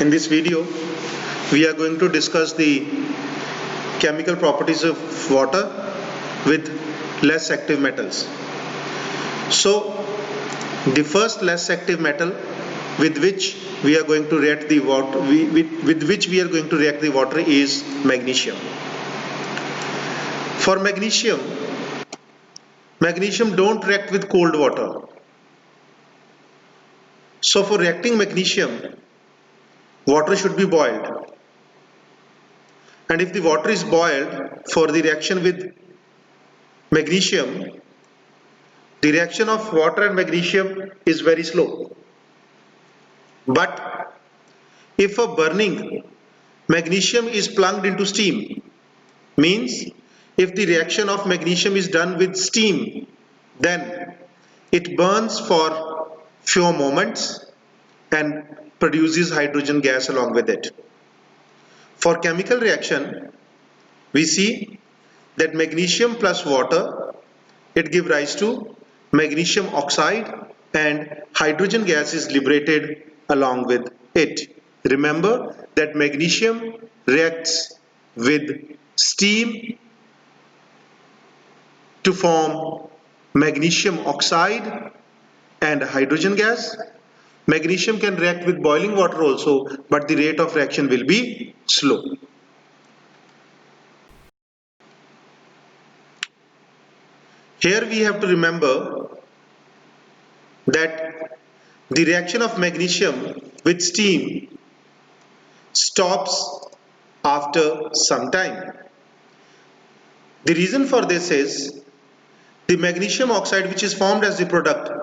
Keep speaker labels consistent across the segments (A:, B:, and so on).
A: In this video, we are going to discuss the chemical properties of water with less active metals. So, the first less active metal with which we are going to react the water, with which we are going to react the water is magnesium. For magnesium don't react with cold water. So for reacting magnesium, water should be boiled. And if the water is boiled for the reaction with magnesium, the reaction of water and magnesium is very slow. But if a burning magnesium is plunged into steam, means if the reaction of magnesium is done with steam, then it burns for few moments and produces hydrogen gas along with it. For chemical reaction, we see that magnesium plus water, it gives rise to magnesium oxide and hydrogen gas is liberated along with it. Remember that magnesium reacts with steam to form magnesium oxide and hydrogen gas. Magnesium can react with boiling water also, but the rate of reaction will be slow. Here we have to remember that the reaction of magnesium with steam stops after some time. The reason for this is the magnesium oxide which is formed as the product,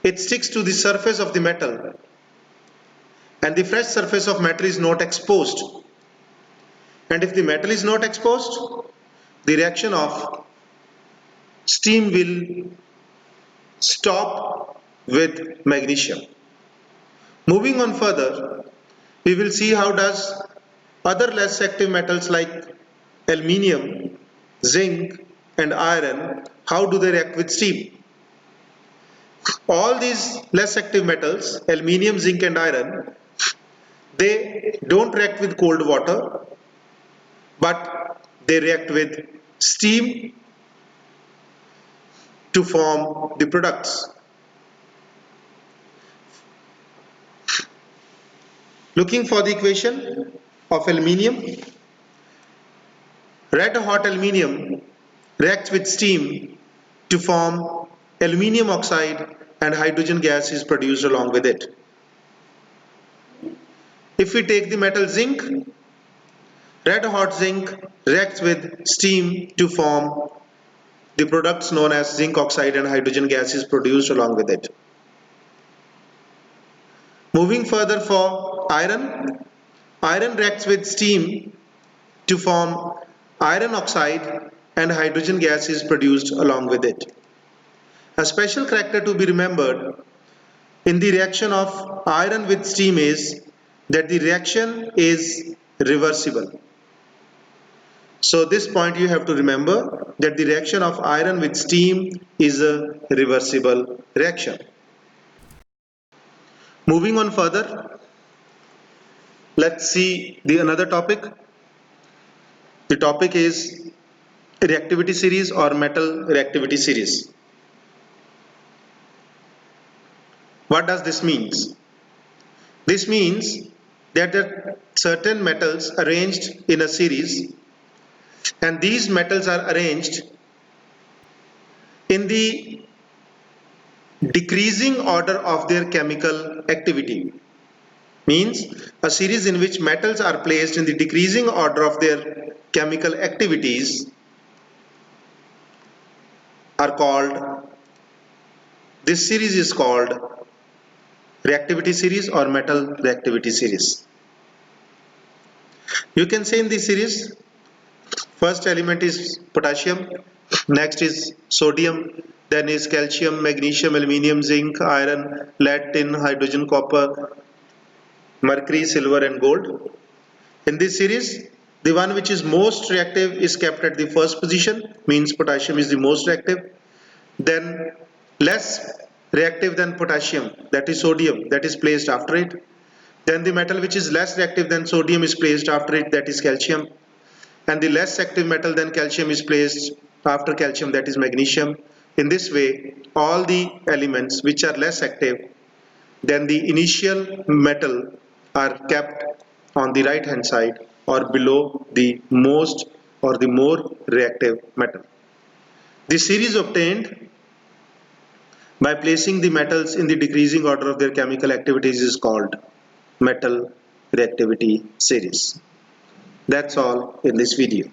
A: it sticks to the surface of the metal and the fresh surface of metal is not exposed. And if the metal is not exposed, the reaction of steam will stop with magnesium. Moving on further, we will see how does other less active metals like aluminium, zinc and iron, how do they react with steam. All these less active metals, aluminium, zinc and iron, they don't react with cold water, but they react with steam to form the products. Looking for the equation of aluminium, red hot aluminium reacts with steam to form aluminium oxide and hydrogen gas is produced along with it. If we take the metal zinc, red hot zinc reacts with steam to form the products known as zinc oxide and hydrogen gas is produced along with it. Moving further for iron, iron reacts with steam to form iron oxide and hydrogen gas is produced along with it. A special character to be remembered in the reaction of iron with steam is that the reaction is reversible. So this point you have to remember that the reaction of iron with steam is a reversible reaction. Moving on further, let's see the another topic. The topic is reactivity series or metal reactivity series. What does this mean? This means that there are certain metals arranged in a series and these metals are arranged in the decreasing order of their chemical activity. Means a series in which metals are placed in the decreasing order of their chemical activities are called, this series is called reactivity series or metal reactivity series. You can say in this series, first element is potassium, next is sodium, then is calcium, magnesium, aluminium, zinc, iron, lead, tin, hydrogen, copper, mercury, silver and gold. In this series, the one which is most reactive is kept at the first position, means potassium is the most reactive. Then less reactive than potassium, that is sodium, that is placed after it. Then the metal which is less reactive than sodium is placed after it, that is calcium. And the less active metal than calcium is placed after calcium, that is magnesium. In this way, all the elements which are less active than the initial metal are kept on the right hand side or below the most or the more reactive metal. The series obtained by placing the metals in the decreasing order of their chemical activities is called metal reactivity series. That's all in this video.